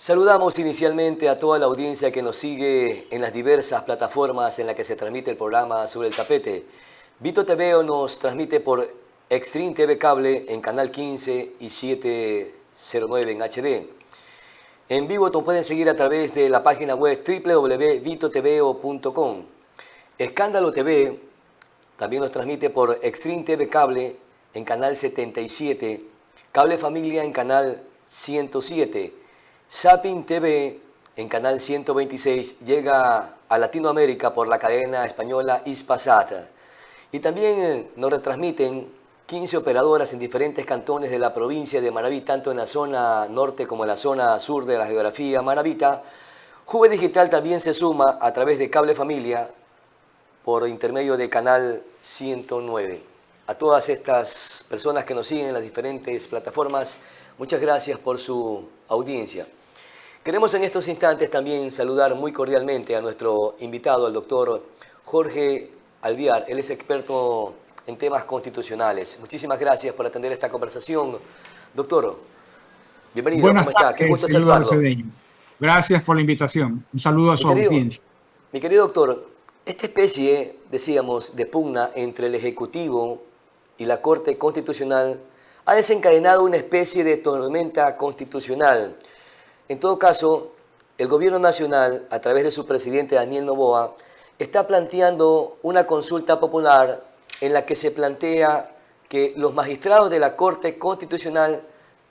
Saludamos inicialmente a toda la audiencia que nos sigue en las diversas plataformas en las que se transmite el programa Sobre el Tapete. Vito TV nos transmite por Extreme TV Cable en Canal 15 y 709 en HD. En vivo nos pueden seguir a través de la página web www.vitotvo.com. Escándalo TV también nos transmite por Extreme TV Cable en Canal 77, Cable Familia en Canal 107. Zapping TV en Canal 126 llega a Latinoamérica por la cadena española Hispasat. Y también nos retransmiten 15 operadoras en diferentes cantones de la provincia de Manabí, tanto en la zona norte como en la zona sur de la geografía manabita. Juve Digital también se suma a través de Cable Familia por intermedio de Canal 109. A todas estas personas que nos siguen en las diferentes plataformas, muchas gracias por su audiencia. Queremos en estos instantes también saludar muy cordialmente a nuestro invitado, el doctor Jorge Alviar. Él es experto en temas constitucionales. Muchísimas gracias por atender esta conversación. Doctor, bienvenido. Buenas ¿Cómo está? Qué gusto tardes, Eduardo saludarlo. Cedeño. Gracias por la invitación. Un saludo a su audiencia. Mi querido doctor, esta especie, decíamos, de pugna entre el Ejecutivo y la Corte Constitucional ha desencadenado una especie de tormenta constitucional. En todo caso, el Gobierno Nacional, a través de su presidente Daniel Noboa, está planteando una consulta popular en la que se plantea que los magistrados de la Corte Constitucional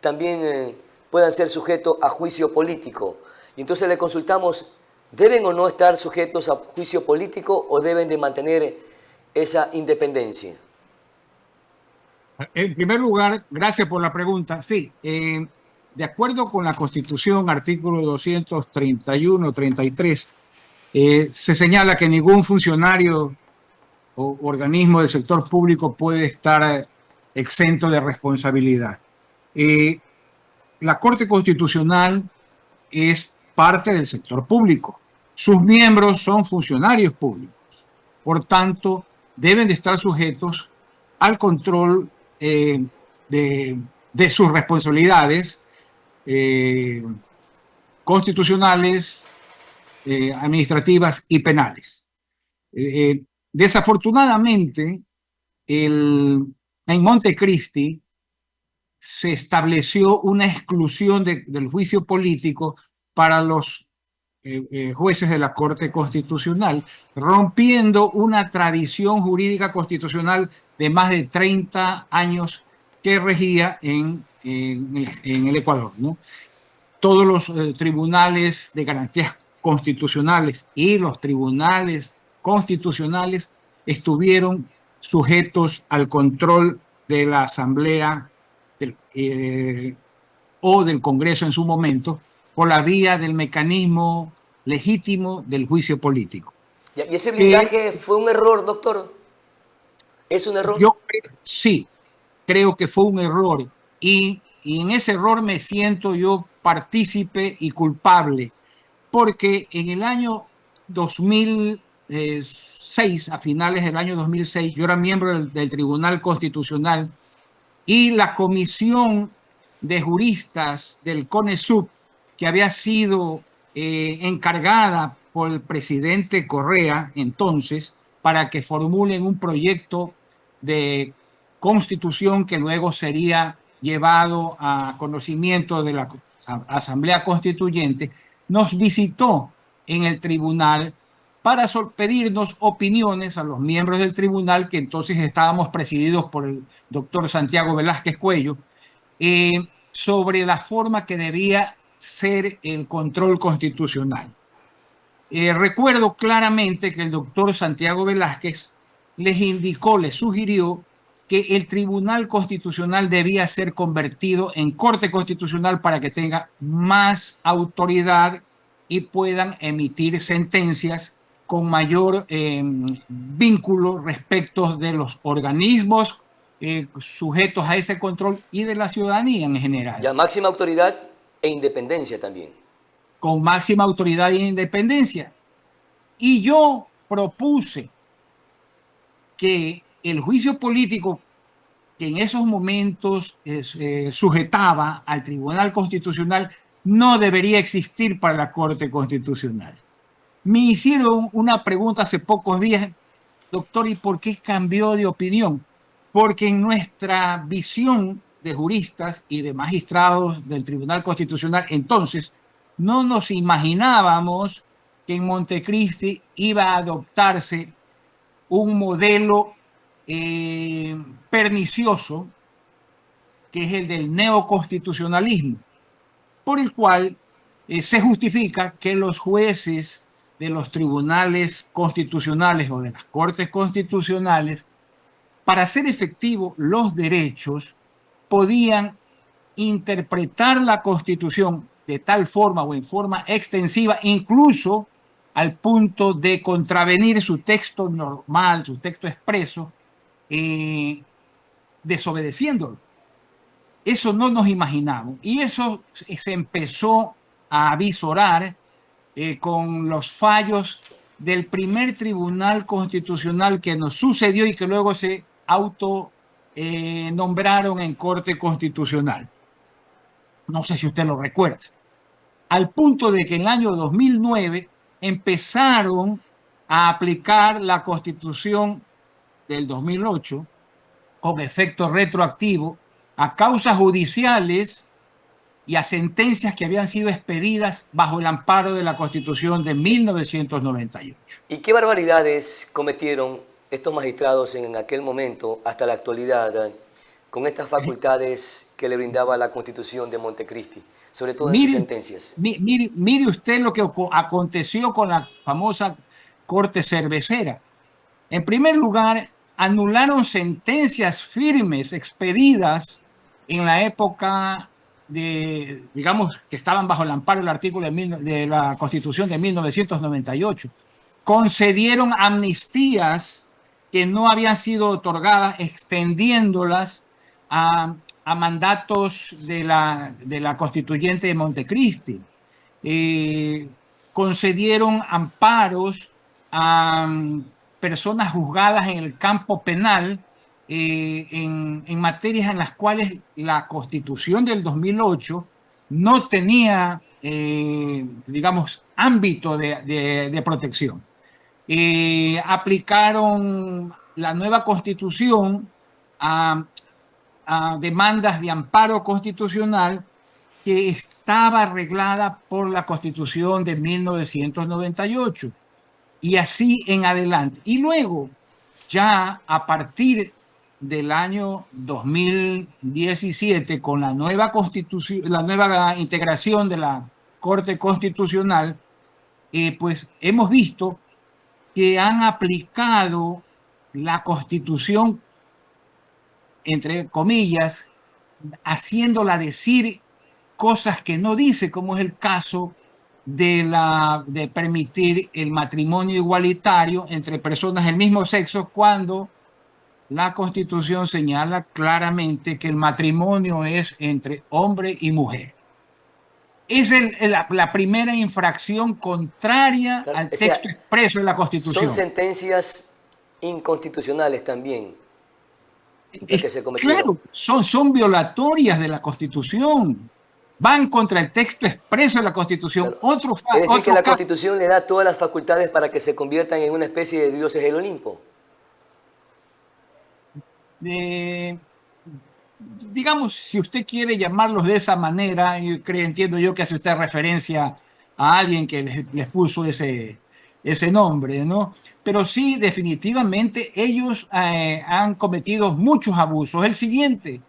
también puedan ser sujetos a juicio político. Y entonces le consultamos, ¿deben o no estar sujetos a juicio político o deben de mantener esa independencia? En primer lugar, gracias por la pregunta. Sí, de acuerdo con la Constitución, artículo 231-33, se señala que ningún funcionario o organismo del sector público puede estar exento de responsabilidad. La Corte Constitucional es parte del sector público. Sus miembros son funcionarios públicos. Por tanto, deben de estar sujetos al control de sus responsabilidades constitucionales, administrativas y penales. Desafortunadamente, en Montecristi se estableció una exclusión del juicio político para los jueces de la Corte Constitucional, rompiendo una tradición jurídica constitucional de más de 30 años que regía en el Ecuador, ¿no? Todos los tribunales de garantías constitucionales y los tribunales constitucionales estuvieron sujetos al control de la Asamblea o del Congreso en su momento, por la vía del mecanismo legítimo del juicio político. ¿Y ese blindaje fue un error, doctor? ¿Es un error? Yo sí, creo que fue un error y en ese error me siento yo partícipe y culpable, porque en el año 2006, a finales del año 2006, yo era miembro del Tribunal Constitucional y la comisión de juristas del CONESUB, que había sido encargada por el presidente Correa entonces para que formulen un proyecto de constitución que luego sería llevado a conocimiento de la Asamblea Constituyente, nos visitó en el tribunal para pedirnos opiniones a los miembros del tribunal, que entonces estábamos presididos por el doctor Santiago Velázquez Cuello, sobre la forma que debía ser el control constitucional. Recuerdo claramente que el doctor Santiago Velázquez les indicó, les sugirió que el Tribunal Constitucional debía ser convertido en Corte Constitucional para que tenga más autoridad y puedan emitir sentencias con mayor vínculo respecto de los organismos sujetos a ese control y de la ciudadanía en general. Ya, máxima autoridad e independencia también. Con máxima autoridad e independencia. Y yo propuse que el juicio político que en esos momentos sujetaba al Tribunal Constitucional no debería existir para la Corte Constitucional. Me hicieron una pregunta hace pocos días, doctor, ¿y por qué cambió de opinión? Porque en nuestra visión de juristas y de magistrados del Tribunal Constitucional, entonces, no nos imaginábamos que en Montecristi iba a adoptarse un modelo pernicioso, que es el del neoconstitucionalismo, por el cual se justifica que los jueces de los tribunales constitucionales o de las cortes constitucionales, para hacer efectivos los derechos, podían interpretar la Constitución de tal forma o en forma extensiva, incluso al punto de contravenir su texto normal, su texto expreso, desobedeciéndolo. Eso no nos imaginamos. Y eso se empezó a avisorar con los fallos del primer tribunal constitucional que nos sucedió y que luego se nombraron en Corte Constitucional. No sé si usted lo recuerda. Al punto de que en el año 2009 empezaron a aplicar la Constitución del 2008 con efecto retroactivo a causas judiciales y a sentencias que habían sido expedidas bajo el amparo de la Constitución de 1998. ¿Y qué barbaridades cometieron estos magistrados en aquel momento hasta la actualidad con estas facultades que le brindaba la Constitución de Montecristi, sobre todo en sus sentencias? Mire usted lo que aconteció con la famosa Corte Cervecera. En primer lugar, anularon sentencias firmes expedidas en la época digamos, que estaban bajo el amparo del artículo de la Constitución de 1998. Concedieron amnistías que no habían sido otorgadas, extendiéndolas a mandatos de la constituyente de Montecristi. Concedieron amparos a personas juzgadas en el campo penal en materias en las cuales la Constitución del 2008 no tenía, digamos, ámbito de protección. Aplicaron la nueva Constitución a demandas de amparo constitucional que estaba arreglada por la Constitución de 1998 y así en adelante. Y luego, ya a partir del año 2017, con la nueva Constitución, la nueva integración de la Corte Constitucional, pues hemos visto que han aplicado la Constitución, entre comillas, haciéndola decir cosas que no dice, como es el caso de permitir el matrimonio igualitario entre personas del mismo sexo, cuando la Constitución señala claramente que el matrimonio es entre hombre y mujer. Es la primera infracción contraria al texto expreso de la Constitución. Son sentencias inconstitucionales también. Que se claro, son violatorias de la Constitución. Van contra el texto expreso de la Constitución. Claro. Es decir, que la Constitución le da todas las facultades para que se conviertan en una especie de dioses del Olimpo. Digamos, si usted quiere llamarlos de esa manera, entiendo yo que hace usted referencia a alguien que les puso ese nombre, ¿no? Pero sí, definitivamente ellos han cometido muchos abusos. El siguiente,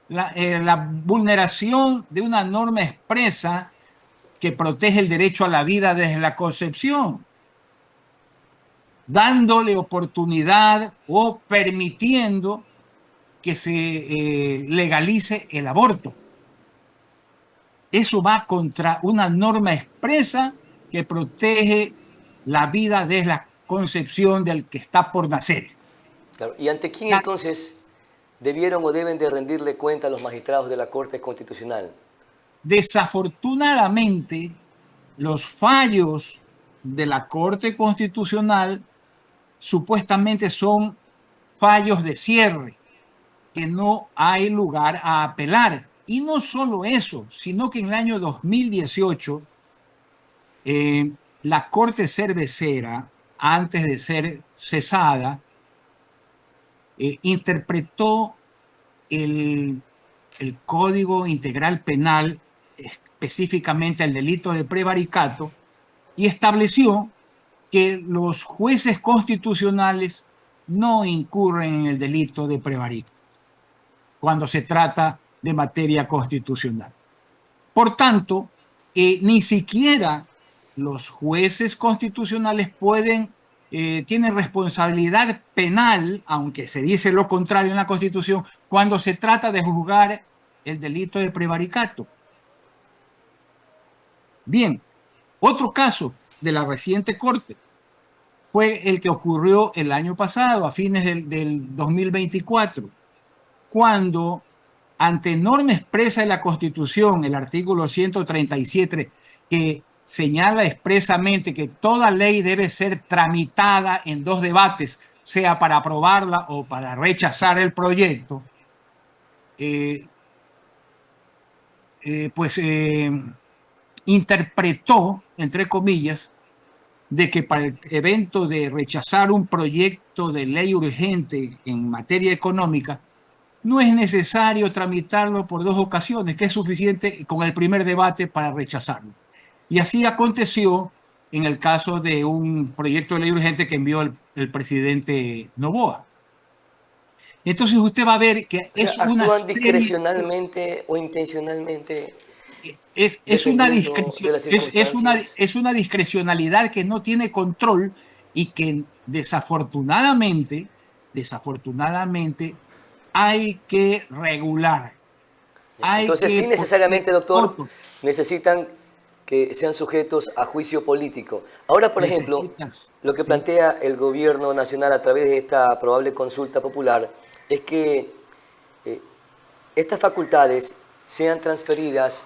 la vulneración de una norma expresa que protege el derecho a la vida desde la concepción, dándole oportunidad o permitiendo que se legalice el aborto. Eso va contra una norma expresa que protege la vida desde la concepción del que está por nacer. Claro. ¿Y ante quién entonces debieron o deben de rendirle cuenta a los magistrados de la Corte Constitucional? Desafortunadamente, los fallos de la Corte Constitucional supuestamente son fallos de cierre, que no hay lugar a apelar. Y no solo eso, sino que en el año 2018, la Corte Cervecera, antes de ser cesada, interpretó el, el Código Integral Penal, específicamente el delito de prevaricato, y estableció que los jueces constitucionales no incurren en el delito de prevaricato cuando se trata de materia constitucional. Por tanto, ni siquiera los jueces constitucionales tienen responsabilidad penal, aunque se dice lo contrario en la Constitución, cuando se trata de juzgar el delito de prevaricato. Bien, otro caso de la reciente Corte fue el que ocurrió el año pasado, a fines del 2024, cuando, ante norma expresa de la Constitución, el artículo 137, que señala expresamente que toda ley debe ser tramitada en 2 debates, sea para aprobarla o para rechazar el proyecto, interpretó, entre comillas, de que para el evento de rechazar un proyecto de ley urgente en materia económica, no es necesario tramitarlo por 2 ocasiones, que es suficiente con el primer debate para rechazarlo. Y así aconteció en el caso de un proyecto de ley urgente que envió el presidente Noboa. Entonces usted va a ver que O sea, es una actúan serie, discrecionalmente o intencionalmente es una dependiendo de discreción, las circunstancias. es una discrecionalidad que no tiene control y que desafortunadamente hay que regular. Hay Entonces, que sí necesariamente, poner doctor, votos. necesitan que sean sujetos a juicio político. Ahora, por ejemplo, Necesitas, lo que sí. plantea el gobierno nacional a través de esta probable consulta popular es que eh, estas facultades sean transferidas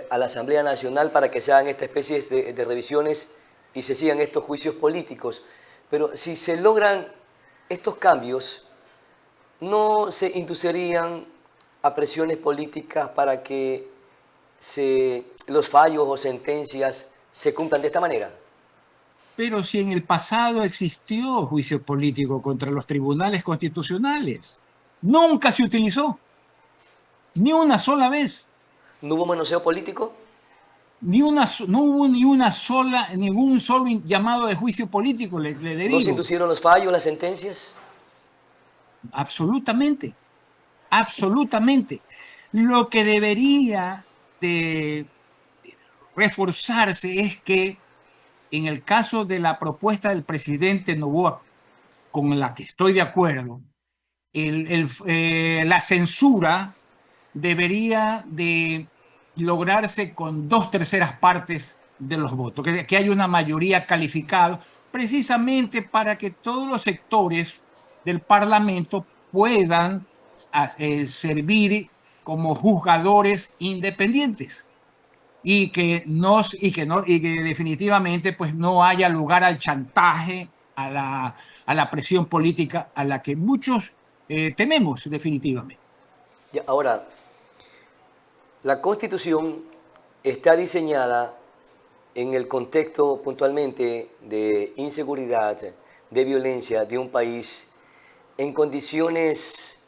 a la Asamblea Nacional para que se hagan esta especie de revisiones y se sigan estos juicios políticos. Pero si se logran estos cambios, ¿no se inducirían a presiones políticas para que los fallos o sentencias se cumplan de esta manera? Pero si en el pasado existió juicio político contra los tribunales constitucionales, nunca se utilizó, ni una sola vez, ¿No hubo manoseo político? no hubo ningún solo llamado de juicio político, le ¿No se digo, inducieron los fallos, las sentencias? absolutamente, absolutamente. Lo que debería de reforzarse es que en el caso de la propuesta del presidente Noboa, con la que estoy de acuerdo, la censura debería de lograrse con 2/3 de los votos, que haya una mayoría calificada, precisamente para que todos los sectores del Parlamento puedan servir como juzgadores independientes y que definitivamente pues no haya lugar al chantaje, a la presión política a la que muchos tememos definitivamente. Ya, ahora, la Constitución está diseñada en el contexto puntualmente de inseguridad, de violencia de un país en condiciones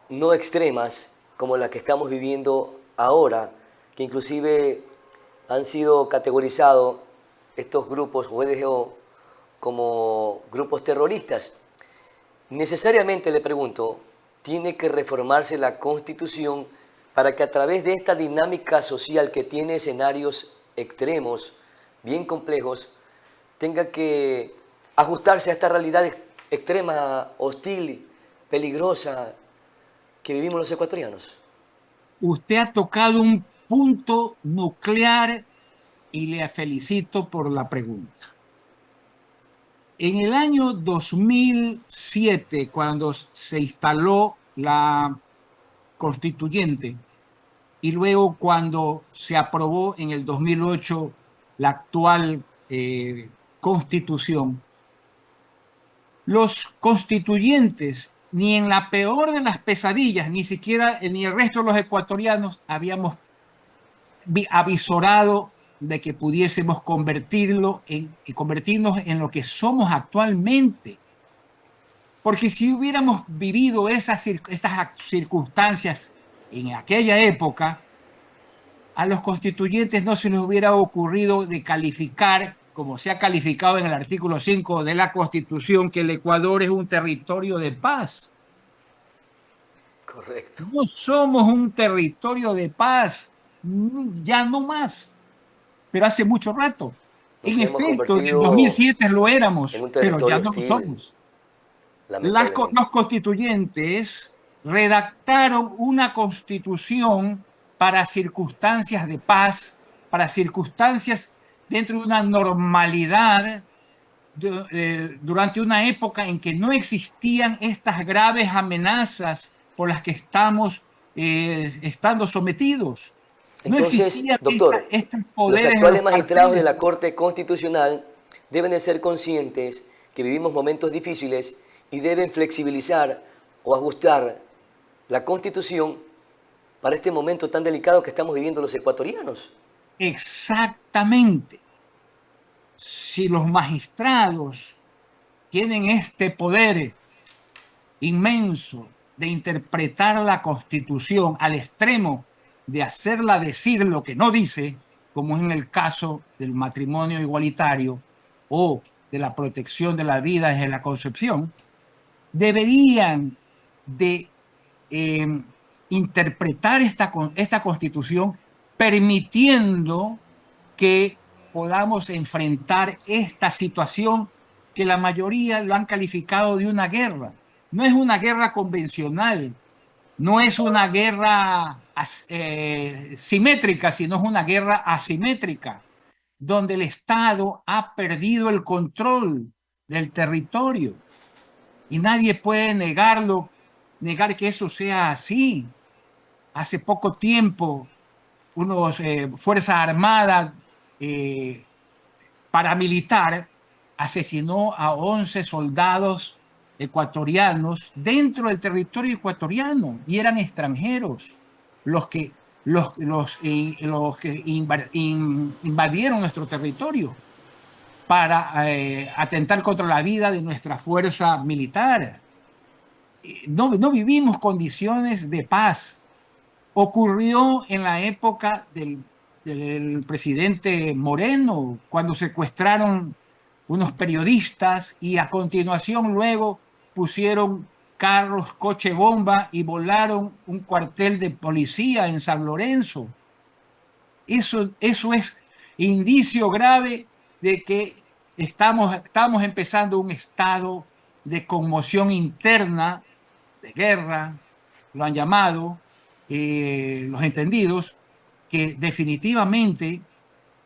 no extremas como la que estamos viviendo ahora, que inclusive han sido categorizados estos grupos OEDGO como grupos terroristas. Necesariamente le pregunto, ¿tiene que reformarse la Constitución para que a través de esta dinámica social que tiene escenarios extremos, bien complejos, tenga que ajustarse a esta realidad extrema, hostil, peligrosa que vivimos los ecuatorianos? Usted ha tocado un punto nuclear y le felicito por la pregunta. En el año 2007, cuando se instaló la constituyente, y luego cuando se aprobó en el 2008 la actual constitución, los constituyentes ni en la peor de las pesadillas, ni siquiera ni el resto de los ecuatorianos habíamos avisorado de que pudiésemos convertirnos en lo que somos actualmente. Porque si hubiéramos vivido estas circunstancias en aquella época, a los constituyentes no se les hubiera ocurrido de calificar, como se ha calificado en el artículo 5 de la Constitución, que el Ecuador es un territorio de paz. Correcto. No somos un territorio de paz, ya no más, pero hace mucho rato. Nos En hemos efecto, en el convertido 2007 lo en éramos, un pero ya territorio no lo hostil, somos. lamentablemente. Los constituyentes redactaron una constitución para circunstancias de paz, para circunstancias dentro de una normalidad, durante una época en que no existían estas graves amenazas por las que estamos estando sometidos. No Entonces, existían doctor, estos los poderes en actuales los magistrados de carteles. la Corte Constitucional deben de ser conscientes que vivimos momentos difíciles y deben flexibilizar o ajustar la Constitución para este momento tan delicado que estamos viviendo los ecuatorianos. Exactamente. Si los magistrados tienen este poder inmenso de interpretar la Constitución al extremo de hacerla decir lo que no dice, como es en el caso del matrimonio igualitario o de la protección de la vida desde la concepción, deberían de eh, interpretar esta Constitución permitiendo que podamos enfrentar esta situación que la mayoría lo han calificado de una guerra. No es una guerra convencional, no es una guerra simétrica, sino es una guerra asimétrica, donde el Estado ha perdido el control del territorio y nadie puede negar que eso sea así. Hace poco tiempo, unos Fuerzas Armadas paramilitar asesinó a 11 soldados ecuatorianos dentro del territorio ecuatoriano y eran extranjeros los que, los que invadieron nuestro territorio para atentar contra la vida de nuestra fuerza militar. No vivimos condiciones de paz. Ocurrió en la época del presidente Moreno, cuando secuestraron unos periodistas y a continuación luego pusieron carros, coche bomba y volaron un cuartel de policía en San Lorenzo. Eso es indicio grave de que estamos empezando un estado de conmoción interna, de guerra, lo han llamado los entendidos, que definitivamente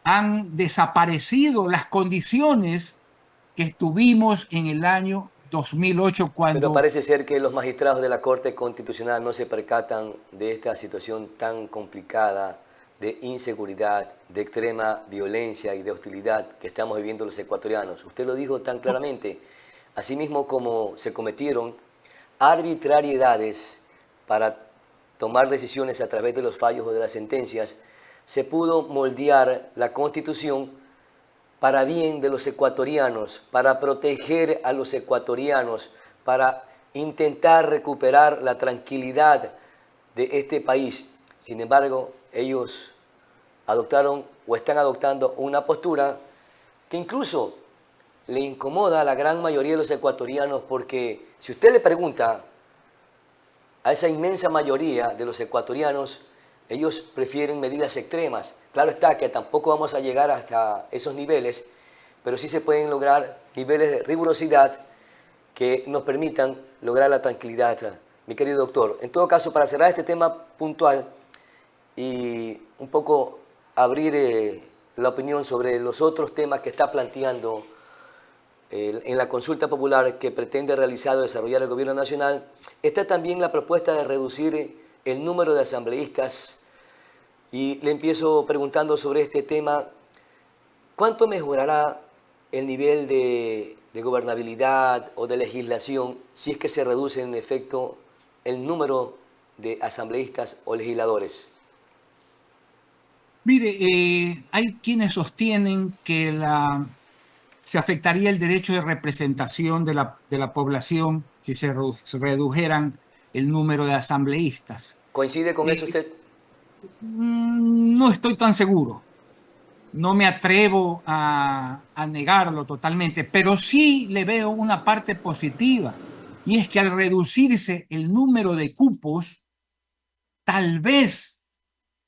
han desaparecido las condiciones que tuvimos en el año 2008 Pero cuando... parece ser que los magistrados de la Corte Constitucional no se percatan de esta situación tan complicada de inseguridad, de extrema violencia y de hostilidad que estamos viviendo los ecuatorianos. Usted lo dijo tan claramente. Asimismo como se cometieron arbitrariedades para tomar decisiones a través de los fallos o de las sentencias, se pudo moldear la Constitución para bien de los ecuatorianos, para proteger a los ecuatorianos, para intentar recuperar la tranquilidad de este país. Sin embargo, ellos adoptaron o están adoptando una postura que incluso le incomoda a la gran mayoría de los ecuatorianos, porque si usted le pregunta a esa inmensa mayoría de los ecuatorianos, ellos prefieren medidas extremas. Claro está que tampoco vamos a llegar hasta esos niveles, pero sí se pueden lograr niveles de rigurosidad que nos permitan lograr la tranquilidad, mi querido doctor. En todo caso, para cerrar este tema puntual y un poco abrir la opinión sobre los otros temas que está planteando en la consulta popular que pretende realizar o desarrollar el gobierno nacional, está también la propuesta de reducir el número de asambleístas. Y le empiezo preguntando sobre este tema: ¿cuánto mejorará el nivel de de gobernabilidad o de legislación si es que se reduce en efecto el número de asambleístas o legisladores? Mire, hay quienes sostienen que se afectaría el derecho de representación de la población si se redujeran el número de asambleístas. ¿Coincide con eso Eh, usted? no estoy tan seguro. No me atrevo a negarlo totalmente, pero sí le veo una parte positiva, y es que al reducirse el número de cupos, tal vez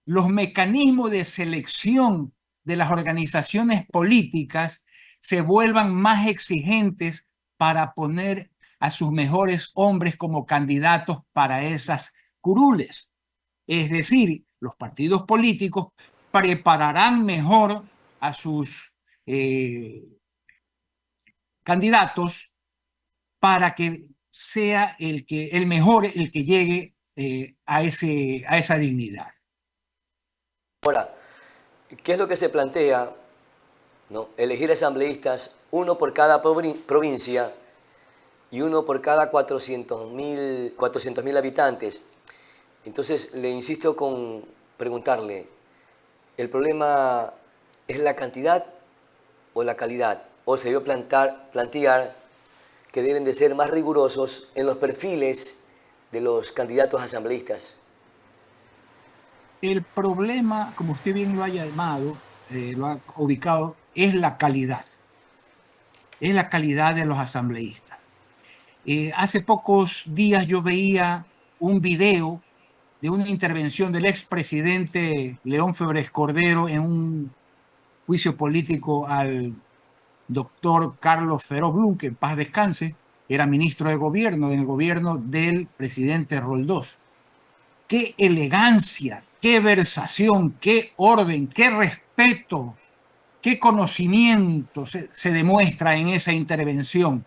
los mecanismos de selección de las organizaciones políticas se vuelvan más exigentes para poner a sus mejores hombres como candidatos para esas curules. Es decir, los partidos políticos prepararán mejor a sus eh, candidatos para que sea el mejor el que llegue a esa dignidad. Ahora, ¿qué es lo que se plantea? ¿No? Elegir asambleístas, uno por cada provincia y uno por cada 400.000 habitantes. Entonces, le insisto con preguntarle, ¿el problema es la cantidad o la calidad? ¿O se debe plantear que deben de ser más rigurosos en los perfiles de los candidatos asambleístas? El problema, como usted bien lo ha llamado, lo ha ubicado, es la calidad. Es la calidad de los asambleístas. Hace pocos días yo veía un video de una intervención del expresidente León Febres Cordero en un juicio político al doctor Carlos Feró Blum, que en paz descanse, era ministro de gobierno, en el gobierno del presidente Roldós. Qué elegancia, qué versación, qué orden, qué respeto, qué conocimiento se demuestra en esa intervención,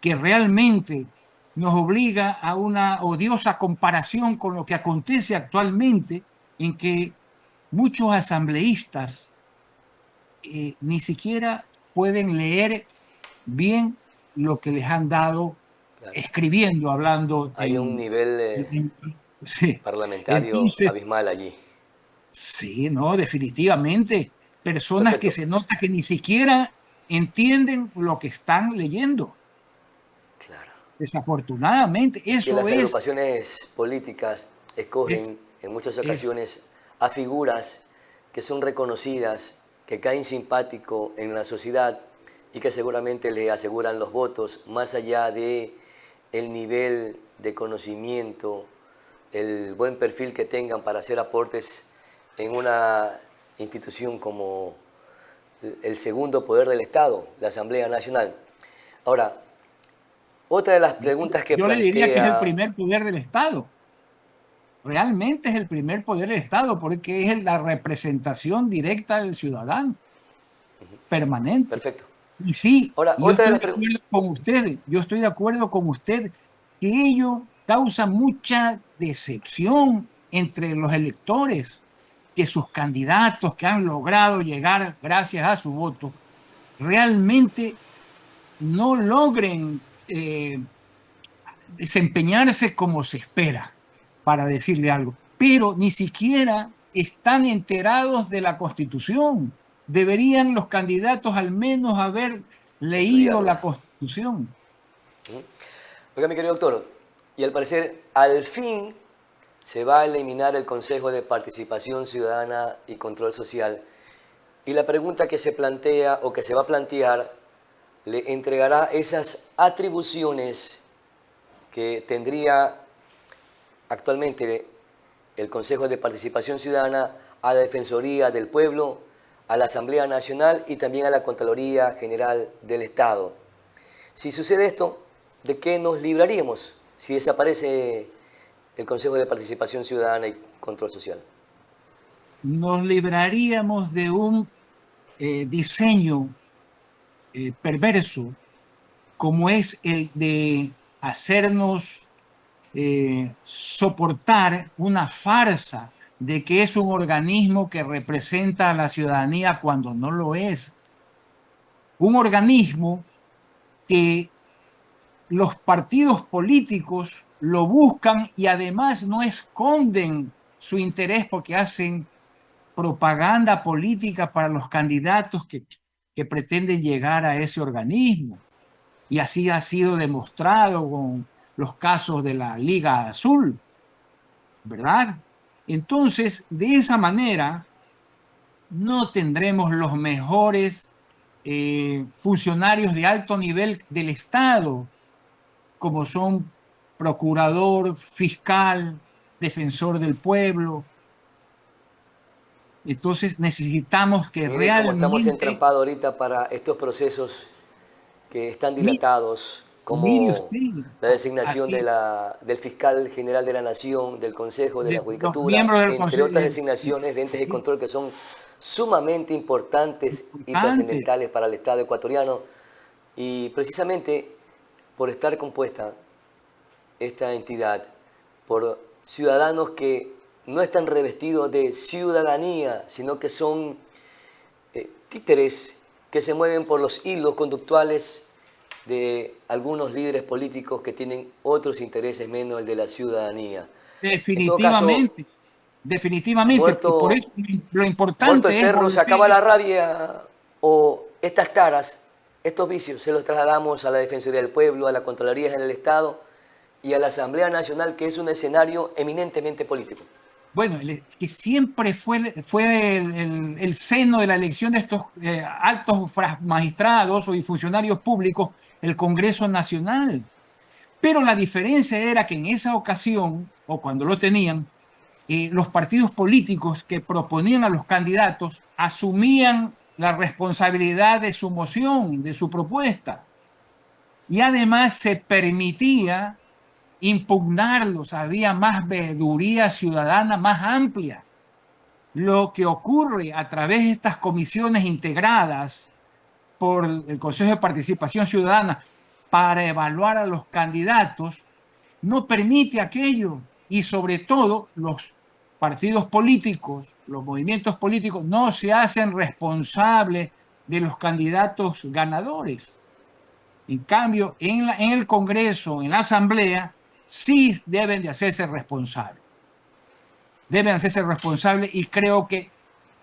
que realmente nos obliga a una odiosa comparación con lo que acontece actualmente, en que muchos asambleístas ni siquiera pueden leer bien lo que les han dado Claro. escribiendo, hablando Hay un nivel sí. parlamentario Entonces, abismal allí. sí, no, definitivamente. Personas que Perfecto. se nota que ni siquiera entienden lo que están leyendo. Claro. Desafortunadamente, Es que eso las agrupaciones políticas es, escogen en muchas es, ocasiones a figuras que son reconocidas, que caen simpático en la sociedad y que seguramente le aseguran los votos, más allá de el nivel de conocimiento, el buen perfil que tengan para hacer aportes en una institución como el segundo poder del Estado, la Asamblea Nacional. Ahora, otra de las preguntas que yo le diría que es el plantea, primer poder del Estado. Realmente es el primer poder del Estado porque es la representación directa del ciudadano, permanente. perfecto. Y sí, Ahora, y yo otra de estoy las de preguntas, acuerdo con usted, yo estoy de acuerdo con usted que ello causa mucha decepción entre los electores, que sus candidatos que han logrado llegar gracias a su voto realmente no logren desempeñarse como se espera, para decirle algo, pero ni siquiera están enterados de la Constitución. Deberían los candidatos al menos haber leído la estudiarla. Constitución. Oiga, mi querido doctor, y al parecer, al fin se va a eliminar el Consejo de Participación Ciudadana y Control Social. Y la pregunta que se plantea o que se va a plantear le entregará esas atribuciones que tendría actualmente el Consejo de Participación Ciudadana a la Defensoría del Pueblo, a la Asamblea Nacional y también a la Contraloría General del Estado. Si sucede esto, ¿de qué nos libraríamos si desaparece el Consejo de Participación Ciudadana y Control Social? Nos libraríamos de un diseño perverso como es el de hacernos soportar una farsa de que es un organismo que representa a la ciudadanía cuando no lo es. Un organismo que los partidos políticos lo buscan y además no esconden su interés porque hacen propaganda política para los candidatos que pretenden llegar a ese organismo. Y así ha sido demostrado con los casos de la Liga Azul, ¿verdad? Entonces, de esa manera, no tendremos los mejores funcionarios de alto nivel del Estado, como son procurador, fiscal, defensor del pueblo. Entonces necesitamos que Mire cómo estamos realmente, entrampados ahorita para estos procesos que están dilatados, mire como usted, la designación así, del fiscal general de la Nación, del Consejo de la de los Judicatura, miembros del entre Consejo otras designaciones de entes de control que son sumamente importantes y importantes. trascendentales para el Estado ecuatoriano. Y precisamente por estar compuesta esta entidad por ciudadanos que no están revestidos de ciudadanía, sino que son títeres que se mueven por los hilos conductuales de algunos líderes políticos que tienen otros intereses menos el de la ciudadanía. En todo caso, Definitivamente, definitivamente. Por muerto, eso lo muerto el importante es perro, se volver. acaba la rabia o estas taras, estos vicios, se los trasladamos a la Defensoría del Pueblo, a la Contraloría General del Estado y a la Asamblea Nacional, que es un escenario eminentemente político. Bueno, que siempre fue el seno de la elección de estos altos magistrados y funcionarios públicos, el Congreso Nacional. Pero la diferencia era que en esa ocasión, o cuando lo tenían, los partidos políticos que proponían a los candidatos asumían la responsabilidad de su moción, de su propuesta. Y además se permitía impugnarlos, había más veeduría ciudadana más amplia. Lo que ocurre a través de estas comisiones integradas por el Consejo de Participación Ciudadana para evaluar a los candidatos no permite aquello y sobre todo los partidos políticos, los movimientos políticos no se hacen responsables de los candidatos ganadores. En cambio, en el Congreso, en la Asamblea, sí deben de hacerse responsables. Deben hacerse responsables y creo que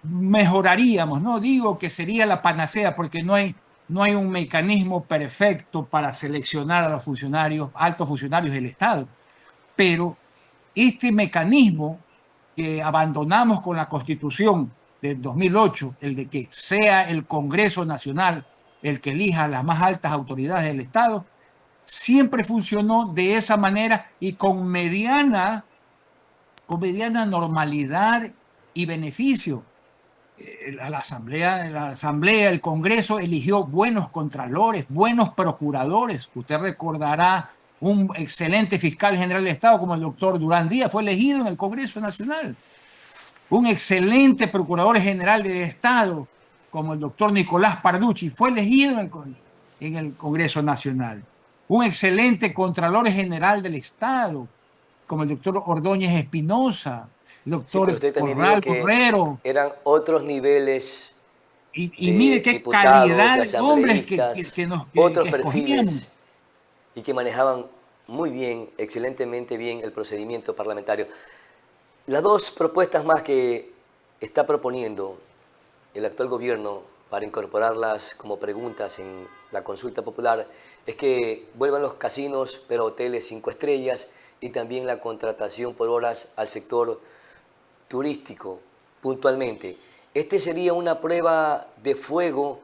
mejoraríamos. No digo que sería la panacea porque no hay un mecanismo perfecto para seleccionar a los funcionarios, altos funcionarios del Estado, pero este mecanismo que abandonamos con la Constitución del 2008, el de que sea el Congreso Nacional el que elija a las más altas autoridades del Estado, siempre funcionó de esa manera y con mediana normalidad y beneficio. La Asamblea, el Congreso eligió buenos contralores, buenos procuradores. Usted recordará un excelente fiscal general de Estado como el doctor Durán Díaz, fue elegido en el Congreso Nacional. Un excelente procurador general de Estado como el doctor Nicolás Parducci fue elegido en el Congreso Nacional. Un excelente contralor general del Estado como el doctor Ordóñez Espinosa, el Sí, pero doctor usted también dijo Corral que Borrero. eran otros niveles Y mire de qué diputados, calidad de de hombres que, que, asambleístas, que nos, que, otros que escogíamos. perfiles y que manejaban muy bien, excelentemente bien el procedimiento parlamentario. Las dos propuestas más que está proponiendo el actual gobierno para incorporarlas como preguntas en la consulta popular es que vuelvan los casinos, pero hoteles 5 estrellas y también la contratación por horas al sector turístico puntualmente. Este sería una prueba de fuego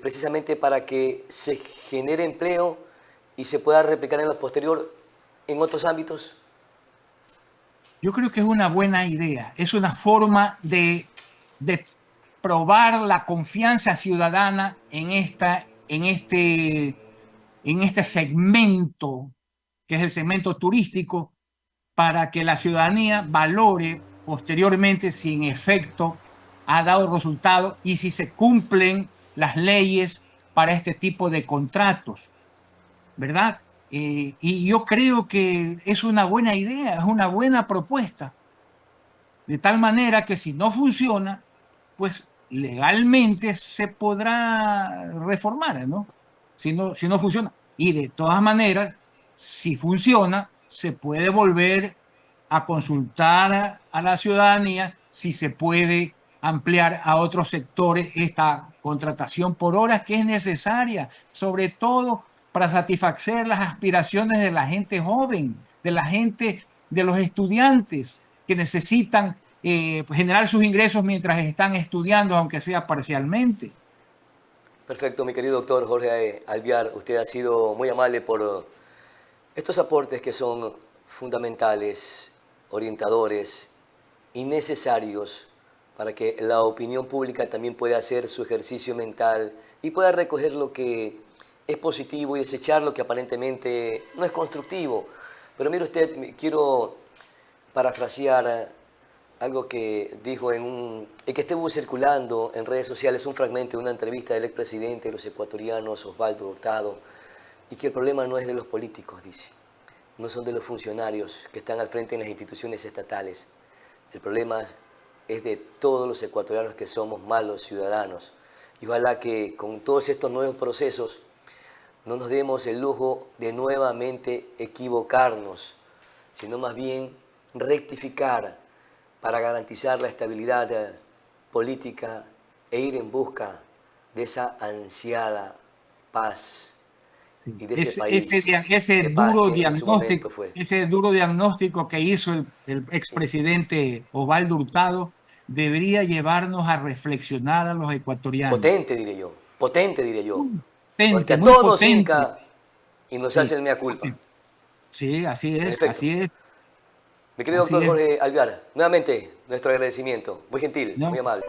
precisamente para que se genere empleo y se pueda replicar en lo posterior en otros ámbitos. Yo creo que es una buena idea, es una forma de probar la confianza ciudadana en este segmento, que es el segmento turístico, para que la ciudadanía valore posteriormente si en efecto ha dado resultado y si se cumplen las leyes para este tipo de contratos, ¿verdad? Y yo creo que es una buena idea, es una buena propuesta, de tal manera que si no funciona, pues legalmente se podrá reformar, ¿no? si no funciona. Y de todas maneras, si funciona, se puede volver a consultar a la ciudadanía si se puede ampliar a otros sectores esta contratación por horas que es necesaria, sobre todo para satisfacer las aspiraciones de la gente joven, de la gente, de los estudiantes que necesitan generar sus ingresos mientras están estudiando, aunque sea parcialmente. Perfecto, mi querido doctor Jorge Alvear, usted ha sido muy amable por estos aportes que son fundamentales, orientadores y necesarios para que la opinión pública también pueda hacer su ejercicio mental y pueda recoger lo que es positivo y desechar lo que aparentemente no es constructivo. Pero mire usted, quiero parafrasear algo que dijo y que estuvo circulando en redes sociales, un fragmento de una entrevista del expresidente de los ecuatorianos, Osvaldo Hurtado, y que el problema no es de los políticos, dice, no son de los funcionarios que están al frente en las instituciones estatales. El problema es de todos los ecuatorianos que somos malos ciudadanos. Y ojalá que con todos estos nuevos procesos no nos demos el lujo de nuevamente equivocarnos, sino más bien rectificar para garantizar la estabilidad política e ir en busca de esa ansiada paz y de ese país Ese de paz duro que en su momento diagnóstico, fue. ese duro diagnóstico que hizo el expresidente Osvaldo Hurtado debería llevarnos a reflexionar a los ecuatorianos. Potente diré yo, porque Potente, a muy todos nos potente. hinca y nos hace Sí, el mea culpa. sí, así En es, efecto. así es, Mi querido así doctor es. Jorge Alvear, nuevamente nuestro agradecimiento. Muy gentil, muy No, amable.